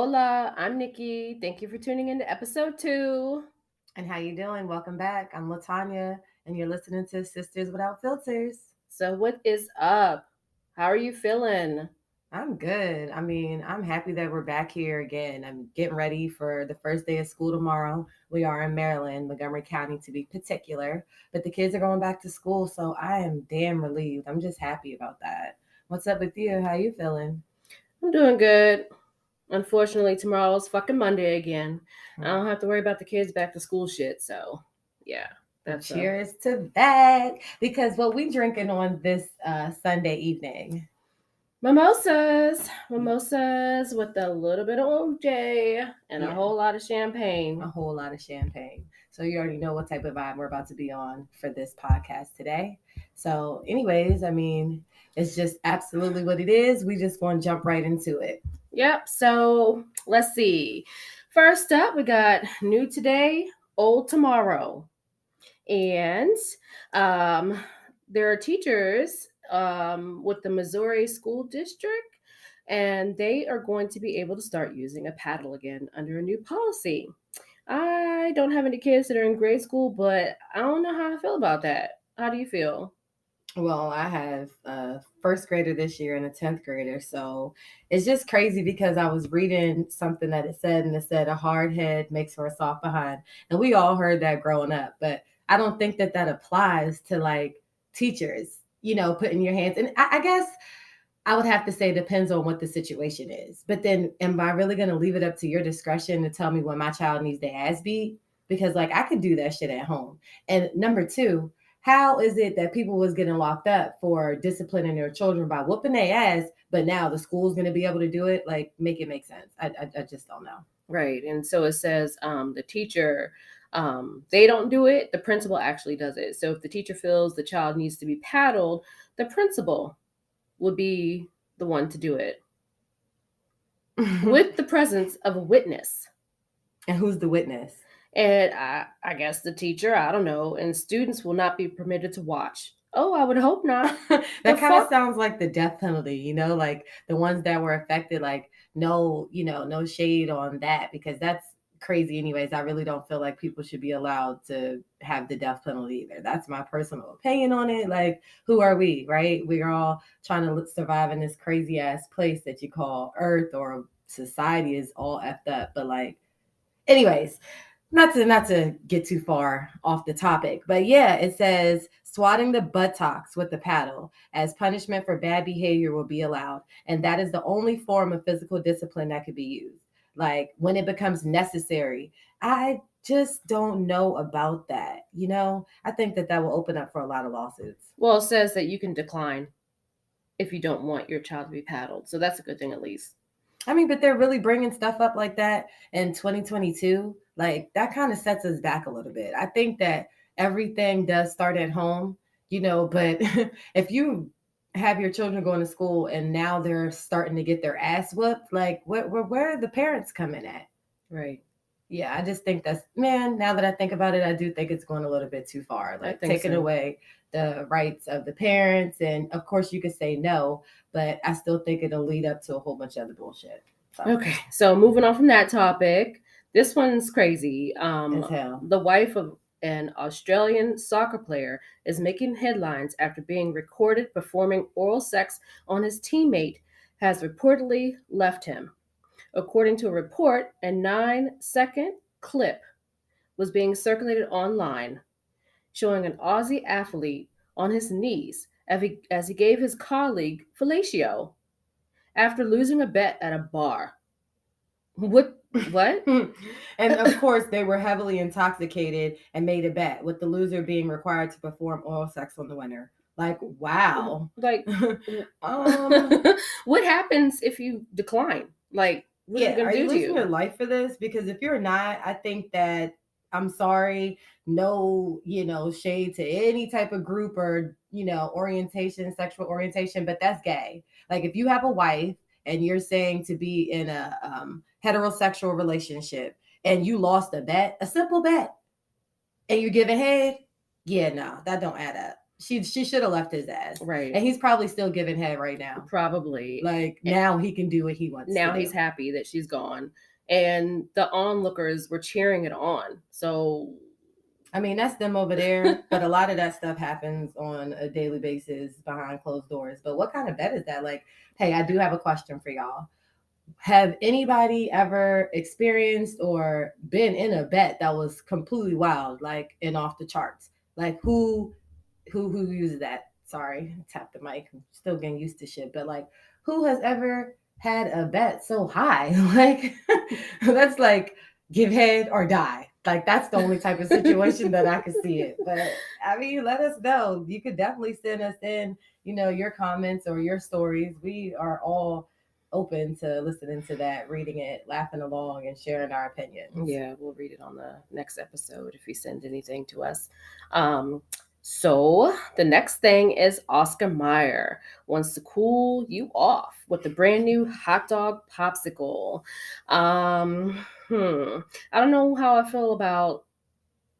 Hola, I'm Nikki. Thank you for tuning in to episode 2. And how you doing? Welcome back. I'm Latonya, and you're listening to Sisters Without Filters. So, what is up? How are you feeling? I'm good. I'm happy that we're back here again. I'm getting ready for the first day of school tomorrow. We are in Maryland, Montgomery County to be particular, but the kids are going back to school, so I am damn relieved. I'm just happy about that. What's up with you? How you feeling? I'm doing good. Unfortunately, tomorrow's fucking Monday again. I don't have to worry about the kids back to school shit, so yeah, Well, that's cheers to that. Because what we drinking on this Sunday evening? mimosas with a little bit of OJ and a Yeah. whole lot of champagne. A whole lot of champagne. So you already know what type of vibe we're about to be on for this podcast today. So, anyways, it's just absolutely what it is. We just going to jump right into it. Yep, so let's see. First up, we got new today, old tomorrow. And um, there are teachers with the Missouri School District, and they are going to be able to start using a paddle again under a new policy. I don't have any kids that are in grade school, but I don't know how I feel about that. How do you feel? Well, I have a first grader this year and a 10th grader. So it's just crazy because I was reading something that it said a hard head makes for a soft behind. And we all heard that growing up, but I don't think that that applies to like teachers, putting your hands. And I guess I would have to say depends on what the situation is. But then am I really going to leave it up to your discretion to tell me when my child needs their ass beat? Because like I could do that shit at home. And number two, how is it that people was getting locked up for disciplining their children by whooping their ass, but now the school's going to be able to do it? Like, make it make sense. I just don't know. Right. And so it says the teacher, they don't do it. The principal actually does it. So if the teacher feels the child needs to be paddled, the principal would be the one to do it with the presence of a witness. And who's the witness? And I guess the teacher, I don't know, and students will not be permitted to watch. Oh, I would hope not. That kind of sounds like the death penalty, like the ones that were affected, like no, no shade on that because that's crazy anyways. I really don't feel like people should be allowed to have the death penalty either. That's my personal opinion on it. Like, who are we, right? We're all trying to survive in this crazy ass place that you call Earth, or society is all effed up. But like, anyways, not to get too far off the topic, but yeah, it says swatting the buttocks with the paddle as punishment for bad behavior will be allowed, and that is the only form of physical discipline that could be used. Like when it becomes necessary. I just don't know about that. I think that will open up for a lot of lawsuits. Well, it says that you can decline if you don't want your child to be paddled, so that's a good thing at least. But they're really bringing stuff up like that in 2022. Like that kind of sets us back a little bit. I think that everything does start at home, but if you have your children going to school and now they're starting to get their ass whooped, like where are the parents coming at? Right. Yeah, I just think now that I think about it, I do think it's going a little bit too far. Like taking away the rights of the parents. And of course you could say no, but I still think it'll lead up to a whole bunch of other bullshit. Okay, so moving on from that topic, this one's crazy. As hell. The wife of an Australian soccer player is making headlines after being recorded performing oral sex on his teammate has reportedly left him. According to a report, a 9-second clip was being circulated online showing an Aussie athlete on his knees as he gave his colleague fellatio after losing a bet at a bar. What? And of course, they were heavily intoxicated and made a bet, with the loser being required to perform oral sex on the winner. Like, wow. Like, what happens if you decline? Like, what are you gonna do you to losing your life for this? Because if you're not, I think that I'm sorry, no, shade to any type of group or orientation, sexual orientation, but that's gay. Like, if you have a wife and you're saying to be in a heterosexual relationship and you lost a bet, a simple bet, and you're giving head, yeah, no, that don't add up. she should have left his ass. Right. And he's probably still giving head right now. Probably. Like, now he can do what he wants now to do. he's happy that she's gone. And the onlookers were cheering it on. So I mean, that's them over there, but a lot of that stuff happens on a daily basis behind closed doors. But what kind of bet is that? Like, hey, I do have a question for y'all. Have anybody ever experienced or been in a bet that was completely wild, like, and off the charts? Like, who uses that? Sorry, tap the mic. I'm still getting used to shit, but like, who has ever had a bet so high? Like, that's like give head or die. Like, that's the only type of situation that I could see it. But I mean, let us know. You could definitely send us in, your comments or your stories. We are all open to listening to that, reading it, laughing along, and sharing our opinions. Yeah, we'll read it on the next episode if you send anything to us. So the next thing is Oscar Mayer wants to cool you off with the brand new hot dog popsicle. I don't know how I feel about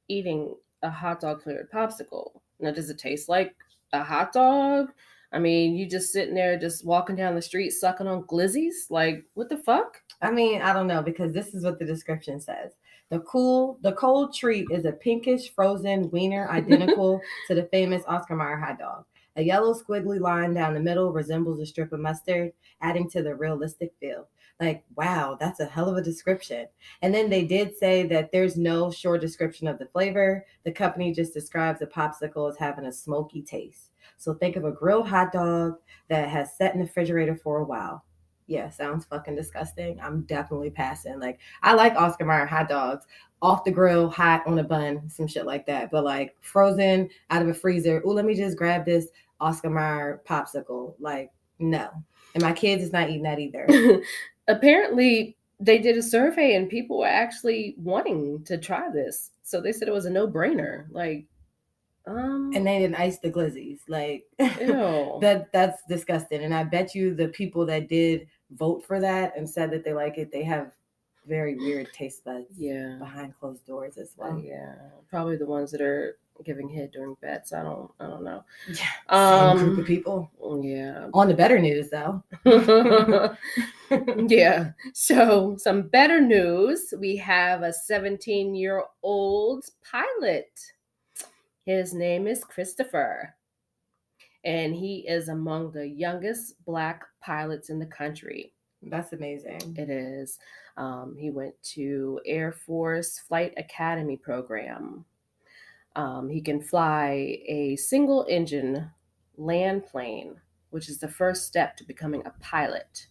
eating a hot dog flavored popsicle. Now, does it taste like a hot dog? I mean, you just sitting there, just walking down the street, sucking on glizzies. Like, what the fuck? I mean, I don't know, because this is what the description says. The cold treat is a pinkish frozen wiener identical to the famous Oscar Mayer hot dog. A yellow squiggly line down the middle resembles a strip of mustard, adding to the realistic feel. Like, wow, that's a hell of a description. And then they did say that there's no short description of the flavor. The company just describes the popsicle as having a smoky taste. So think of a grilled hot dog that has sat in the refrigerator for a while. Yeah, sounds fucking disgusting. I'm definitely passing. Like, I like Oscar Mayer hot dogs off the grill, hot on a bun, some shit like that. But like frozen out of a freezer, let me just grab this Oscar Mayer popsicle. Like, no. And my kids is not eating that either. Apparently, they did a survey and people were actually wanting to try this. So they said it was a no-brainer. Like, and they didn't ice the glizzies. Like, ew. that's disgusting. And I bet you the people that did vote for that and said that they like it, they have very weird taste buds. Yeah. Behind closed doors as well. Yeah. Probably the ones that are giving head during bets. I don't know. Yeah. Same group of people. Yeah. On the better news though. Yeah. So some better news. We have a 17-year-old pilot. His name is Christopher. And he is among the youngest Black pilots in the country. That's amazing. It is. He went to Air Force Flight Academy program. He can fly a single engine land plane, which is the first step to becoming a pilot.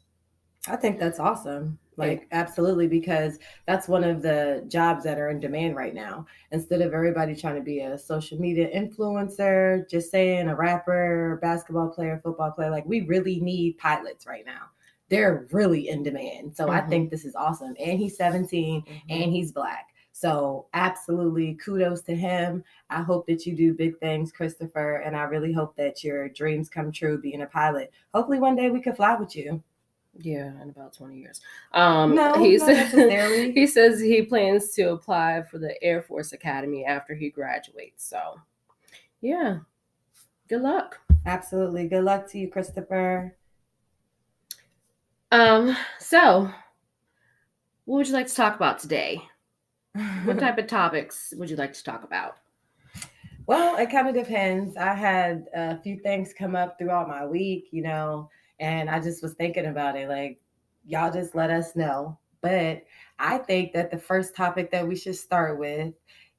I think that's awesome. Like, absolutely, because that's one of the jobs that are in demand right now. Instead of everybody trying to be a social media influencer, just saying a rapper, basketball player, football player, like, we really need pilots right now. They're really in demand. So I think this is awesome. And he's 17 and he's Black. So absolutely kudos to him. I hope that you do big things, Christopher. And I really hope that your dreams come true being a pilot. Hopefully one day we can fly with you. Yeah, in about 20 years. No, not necessarily. He says he plans to apply for the Air Force Academy after he graduates. So, yeah, good luck. Absolutely. Good luck to you, Christopher. So, what would you like to talk about today? What type of topics would you like to talk about? Well, it kind of depends. I had a few things come up throughout my week, and I just was thinking about it. Like, y'all just let us know. But I think that the first topic that we should start with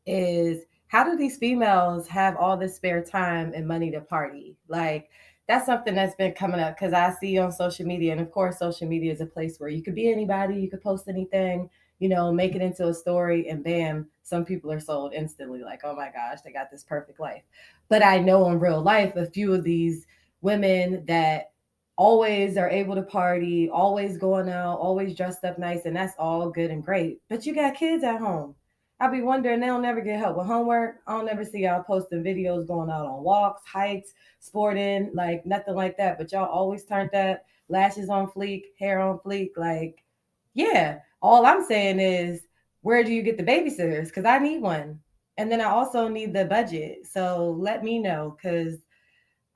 is, how do these females have all this spare time and money to party? Like, that's something that's been coming up because I see on social media. And of course, social media is a place where you could be anybody, you could post anything, make it into a story, and bam, some people are sold instantly. Like, oh my gosh, they got this perfect life. But I know in real life, a few of these women that always are able to party, always going out, always dressed up nice, and that's all good and great. But you got kids at home. I'll be wondering, they'll never get help with homework. I'll never see y'all posting videos going out on walks, hikes, sporting, like nothing like that. But y'all always turned up, lashes on fleek, hair on fleek. Like, yeah, all I'm saying is, where do you get the babysitters? Because I need one. And then I also need the budget. So let me know, because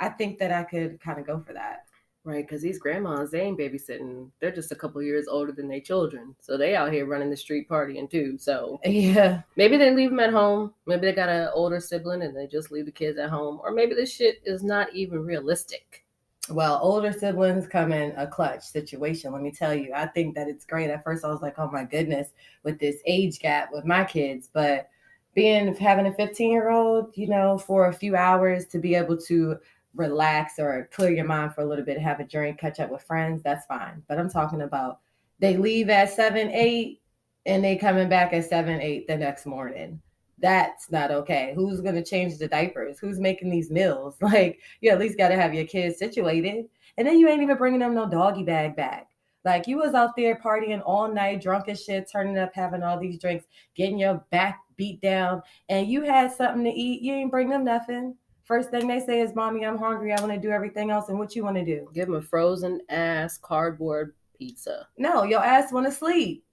I think that I could kind of go for that. Right, because these grandmas, they ain't babysitting. They're just a couple years older than their children. So they out here running the street partying too. So Yeah. maybe they leave them at home. Maybe they got an older sibling and they just leave the kids at home. Or maybe this shit is not even realistic. Well, older siblings come in a clutch situation. Let me tell you, I think that it's great. At first, I was like, "Oh my goodness," with this age gap with my kids. But having a 15-year-old, for a few hours to be able to relax or clear your mind for a little bit, have a drink, catch up with friends, that's fine. But I'm talking about they leave at 7, 8, and they coming back at 7, 8 the next morning. That's not okay. Who's going to change the diapers? Who's making these meals? Like, you at least got to have your kids situated. And then you ain't even bringing them no doggy bag back. Like, you was out there partying all night, drunk as shit, turning up, having all these drinks, getting your back beat down, and you had something to eat. You ain't bring them nothing. First thing they say is, "Mommy, I'm hungry. I want to do everything else." And what you want to do? Give them a frozen ass cardboard pizza. No, your ass want to sleep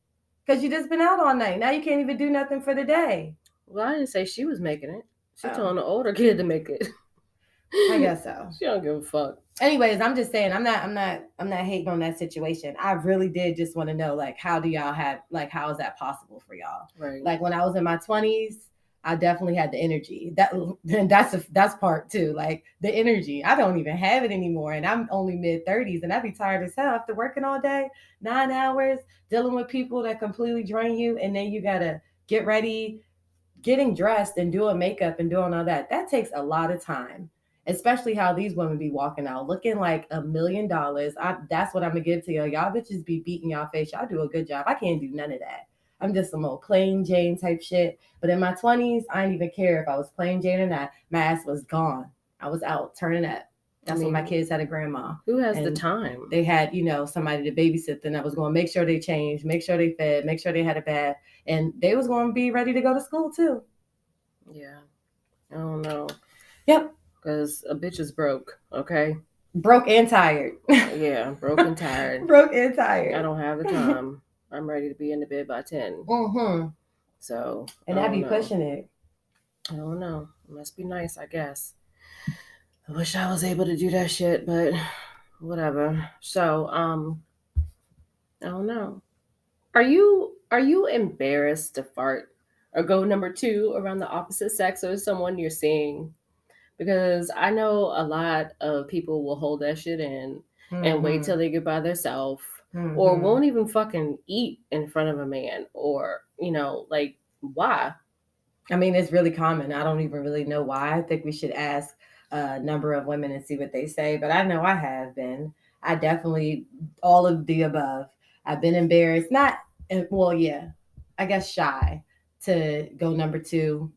because you just been out all night. Now you can't even do nothing for the day. Well, I didn't say she was making it. She told the older kid to make it. I guess so. She don't give a fuck. Anyways, I'm just saying, I'm not hating on that situation. I really did just want to know, like, how do y'all have, like, how is that possible for y'all? Right. Like, when I was in my 20s, I definitely had the energy. That's part too. Like, the energy, I don't even have it anymore, and I'm only mid-30s, and I'd be tired as hell after working all day, 9 hours, dealing with people that completely drain you, and then you gotta get ready, getting dressed and doing makeup and doing all that. That takes a lot of time. Especially how these women be walking out looking like $1 million. That's what I'm gonna give to y'all. Y'all bitches be beating y'all face. Y'all do a good job. I can't do none of that. I'm just some old plain Jane type shit. But in my 20s, I didn't even care if I was plain Jane or not. My ass was gone. I was out turning up. That's when my kids had a grandma. Who has the time? They had, somebody to babysit them that was going to make sure they changed, make sure they fed, make sure they had a bath, and they was going to be ready to go to school too. Yeah. I don't know. Yep. Because a bitch is broke, okay? Broke and tired. Yeah, broke and tired. Broke and tired. I don't have the time. I'm ready to be in the bed by 10. Mm-hmm. So. And I be pushing it. I don't know. It must be nice, I guess. I wish I was able to do that shit, but whatever. So, I don't know. Are you embarrassed to fart or go number 2 around the opposite sex or someone you're seeing? Because I know a lot of people will hold that shit in and wait till they get by themselves or won't even fucking eat in front of a man or, like, why? I mean, it's really common. I don't even really know why. I think we should ask a number of women and see what they say. But I know I have been. I definitely, all of the above. I've been embarrassed. I guess shy to go number 2,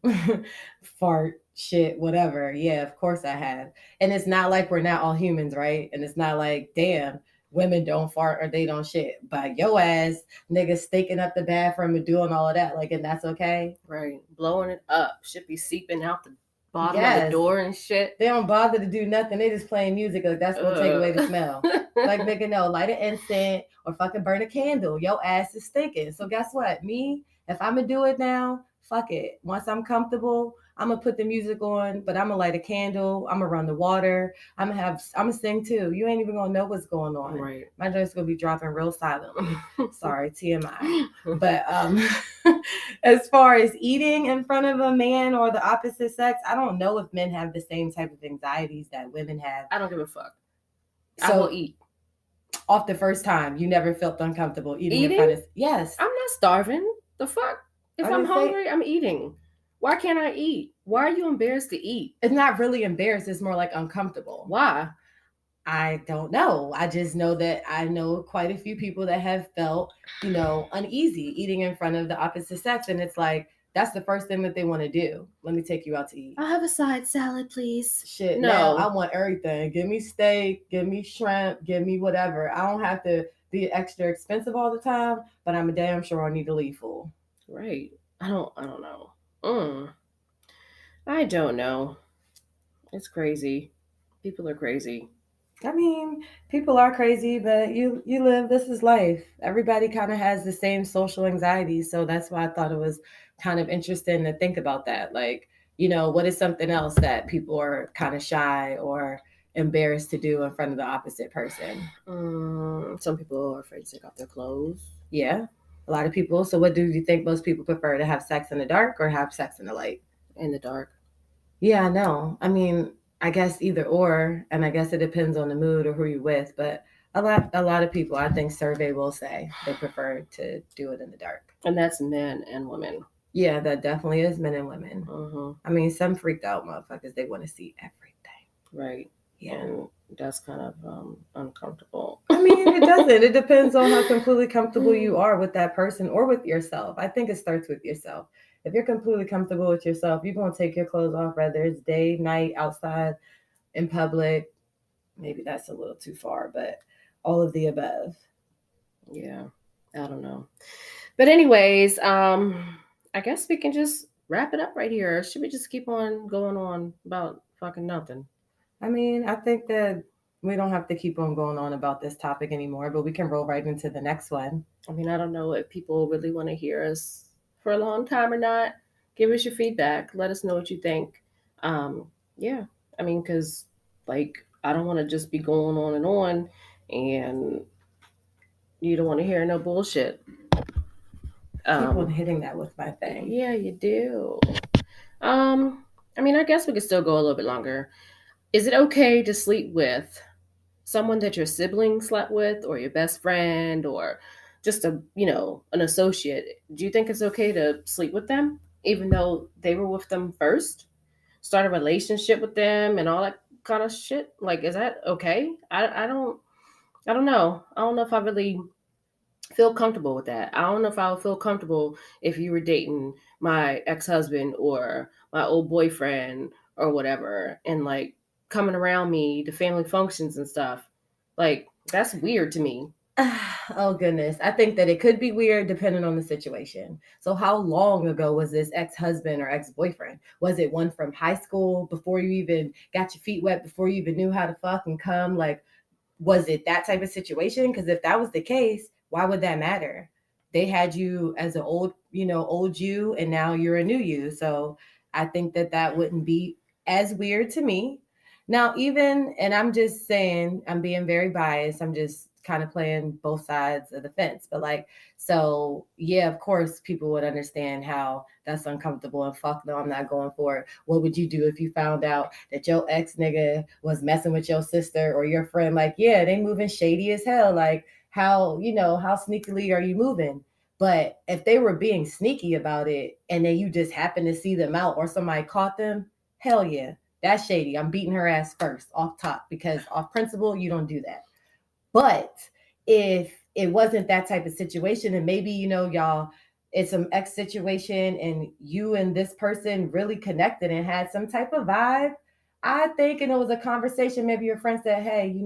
fart, shit, whatever. Yeah, of course I have. And it's not like we're not all humans, right? And it's not like, damn, women don't fart or they don't shit. But yo ass, niggas stinking up the bathroom and doing all of that. Like, and that's okay? Right. Blowing it up. Should be seeping out the bottom of the door and shit. They don't bother to do nothing. They just playing music. Like, that's going to take away the smell. Like, nigga, no, light an incense or fucking burn a candle. Your ass is stinking. So guess what? Me, if I'm going to do it now, fuck it. Once I'm comfortable, I'm going to put the music on, but I'm going to light a candle. I'm going to run the water. I'm going to sing too. You ain't even going to know what's going on. Right. My joint's going to be dropping real silently. Sorry, TMI. But as far as eating in front of a man or the opposite sex, I don't know if men have the same type of anxieties that women have. I don't give a fuck. So, I will eat. Off the first time, you never felt uncomfortable eating in front of... Yes. I'm not starving. The fuck? If I'm hungry, I'm eating. Why can't I eat? Why are you embarrassed to eat? It's not really embarrassed. It's more like uncomfortable. Why? I don't know. I just know that I know quite a few people that have felt, uneasy eating in front of the opposite sex. And it's like, that's the first thing that they want to do. Let me take you out to eat. I'll have a side salad, please. Shit, no. Now I want everything. Give me steak, give me shrimp, give me whatever. I don't have to be extra expensive all the time, but I'm a damn sure I need to leave full. Right. I don't know. I don't know. It's crazy. People are crazy. I mean, people are crazy, but you live. This is life. Everybody kind of has the same social anxiety, so that's why I thought it was kind of interesting to think about that. Like, what is something else that people are kind of shy or embarrassed to do in front of the opposite person? Some people are afraid to take off their clothes. Yeah, a lot of people. So, what do you think most people prefer, to have sex in the dark or have sex in the light? In the dark. Yeah, I know. I mean, I guess either or, and I guess it depends on the mood or who you're with, but a lot of people, I think survey will say they prefer to do it in the dark. And that's men and women. Yeah, that definitely is men and women. Mm-hmm. I mean, some freaked out motherfuckers, they want to see everything. Right. Yeah. And that's kind of uncomfortable. I mean, it doesn't. It depends on how completely comfortable you are with that person or with yourself. I think it starts with yourself. If you're completely comfortable with yourself, you're going to take your clothes off, whether it's day, night, outside, in public. Maybe that's a little too far, but all of the above. Yeah. I don't know. But anyways, I guess we can just wrap it up right here. Should we just keep on going on about fucking nothing? I mean, I think that we don't have to keep on going on about this topic anymore, but we can roll right into the next one. I mean, I don't know if people really want to hear us for a long time or not. Give us your feedback. Let us know what you think. Um, yeah, I mean, because like I don't want to just be going on, and you don't want to hear no bullshit. Keep on Um, hitting that with my thing. yeah, you do. Um, I mean, I guess we could still go a little bit longer. Is it okay to sleep with someone that your sibling slept with, or your best friend, or just an associate? Do you think it's okay to sleep with them even though they were with them first, start a relationship with them and all that kind of shit? Like, is that okay? I don't know. I don't know if I really feel comfortable with that. I don't know if I would feel comfortable if you were dating my ex-husband or my old boyfriend or whatever, and like coming around me to family functions and stuff. Like, that's weird to me. Oh goodness. I think that it could be weird depending on the situation. So how long ago was this ex-husband or ex-boyfriend? Was it one from high school, before you even got your feet wet, before you even knew how to fuck and come? Like, was it that type of situation? Because if that was the case, why would that matter? They had you as an old you, and now you're a new you. So I think that that wouldn't be as weird to me. Now, even, and I'm just saying, I'm being very biased. I'm just kind of playing both sides of the fence. But like, so yeah, of course, people would understand how that's uncomfortable and fuck no, I'm not going for it. What would you do if you found out that your ex nigga was messing with your sister or your friend? Like, yeah, they moving shady as hell. Like, how sneakily are you moving? But if they were being sneaky about it and then you just happen to see them out or somebody caught them, hell yeah, that's shady. I'm beating her ass first off top, because off principle, you don't do that. But if it wasn't that type of situation, and maybe, y'all, it's some ex situation and you and this person really connected and had some type of vibe, I think, and it was a conversation, maybe your friend said, hey,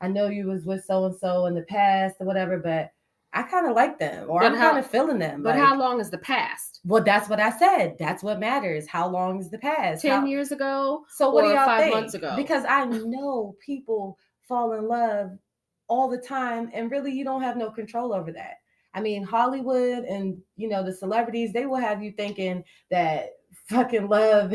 I know you was with so and so in the past or whatever, but I kind of like them, or But I'm kind how? of feeling them. But Like, how long is the past? well, that's what I said. That's what matters. How long is the past? 10 years ago So what do or y'all 5 months think? ago? Because I know people fall in love all the time, and really you don't have no control over that. I mean, Hollywood and the celebrities, they will have you thinking that fucking love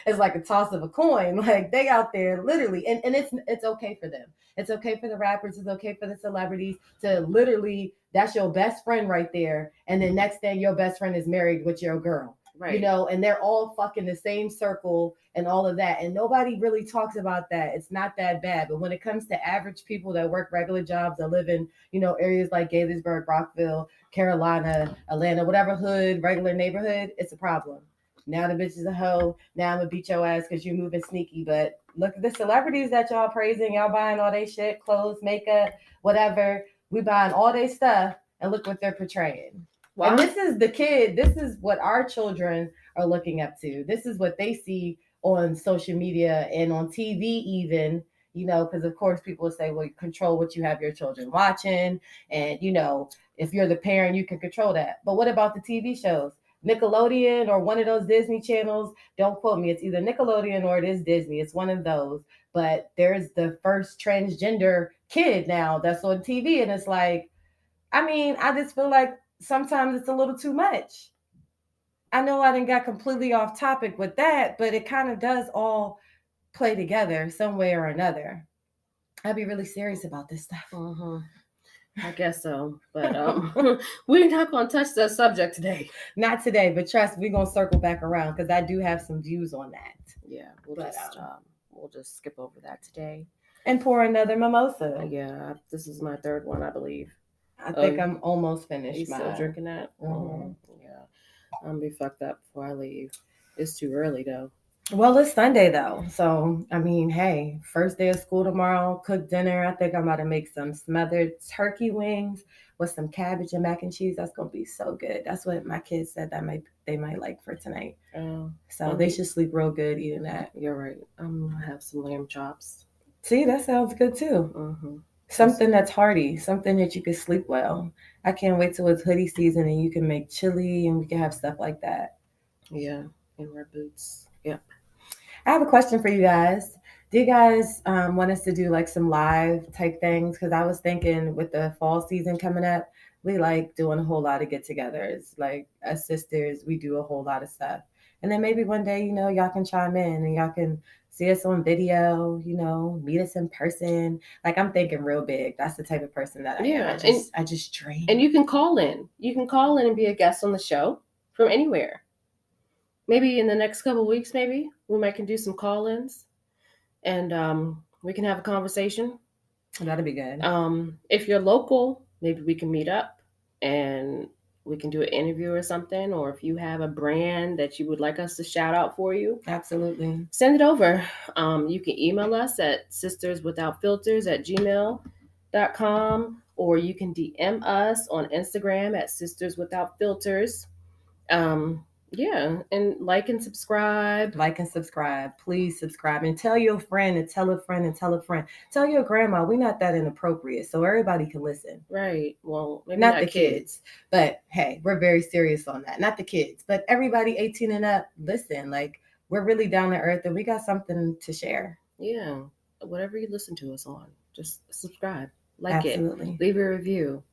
is like a toss of a coin. Like, they out there literally, and it's okay for them. It's okay for the rappers, it's okay for the celebrities to literally, that's your best friend right there, and then next thing your best friend is married with your girl. Right. And they're all fucking the same circle and all of that. And nobody really talks about that. It's not that bad. But when it comes to average people that work regular jobs, that live in, areas like Gaithersburg, Rockville, Carolina, Atlanta, whatever hood, regular neighborhood, it's a problem. Now the bitch is a hoe. Now I'm gonna beat your ass because you moving sneaky. But look at the celebrities that y'all praising. Y'all buying all they shit, clothes, makeup, whatever. We buying all they stuff, and look what they're portraying. Wow. And this is the kid. This is what our children are looking up to. This is what they see on social media and on TV, even, because of course people will say, well, you control what you have your children watching. And, if you're the parent, you can control that. But what about the TV shows? Nickelodeon or one of those Disney channels. Don't quote me. It's either Nickelodeon or it is Disney. It's one of those. But there's the first transgender kid now that's on TV. And it's like, I mean, I just feel like sometimes it's a little too much. I know I didn't got completely off topic with that, but it kind of does all play together some way or another. I'd be really serious about this stuff. Mm-hmm. I guess so, but we're not going to touch that subject today. Not today, but trust we're going to circle back around because I do have some views on that. Yeah, we'll just skip over that today and pour another mimosa. Yeah, this is my third one, I believe. I think I'm almost finished. You still drinking that? Mm-hmm. Yeah, I'm gonna be fucked up before I leave. It's too early though. Well, it's Sunday though, so I mean, hey, first day of school tomorrow. Cook dinner. I think I'm about to make some smothered turkey wings with some cabbage and mac and cheese. That's gonna be so good. That's what my kids said they might like for tonight. So they should sleep real good eating that. You're right. I'm gonna have some lamb chops. See, that sounds good too. Mm-hmm. Something that's hearty, something that you can sleep well. I can't wait till it's hoodie season and you can make chili and we can have stuff like that. Yeah, and wear boots. Yep. I have a question for you guys. Do you guys want us to do like some live type things? Because I was thinking with the fall season coming up, we like doing a whole lot of get-togethers. Like as sisters, we do a whole lot of stuff. And then maybe one day, y'all can chime in and y'all can see us on video, meet us in person. Like I'm thinking real big. That's the type of person that I am. I just dream. And you can call in. You can call in and be a guest on the show from anywhere. Maybe in the next couple of weeks, maybe we might can do some call-ins, and we can have a conversation. That'd be good. If you're local, maybe we can meet up and we can do an interview or something. Or if you have a brand that you would like us to shout out for you, absolutely, send it over. You can email us at sisterswithoutfilters@gmail.com, or you can DM us on Instagram at sisterswithoutfilters. Yeah, and like and subscribe. Please subscribe and tell your friend and tell a friend and tell a friend. Tell your grandma. We're not that inappropriate, so everybody can listen. Right. Well, maybe not the kids, but hey, we're very serious on that. Not the kids, but everybody 18 and up. Listen, like we're really down to earth and we got something to share. Yeah, whatever you listen to us on, just subscribe, like Absolutely. It, leave a review.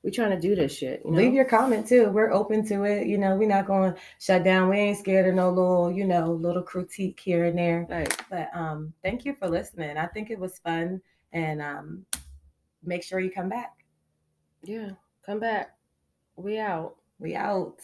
We're trying to do this shit. Leave your comment too. We're open to it. We're not going to shut down. We ain't scared of no little critique here and there. Right. But thank you for listening. I think it was fun, and make sure you come back. Yeah, come back. We out. We out.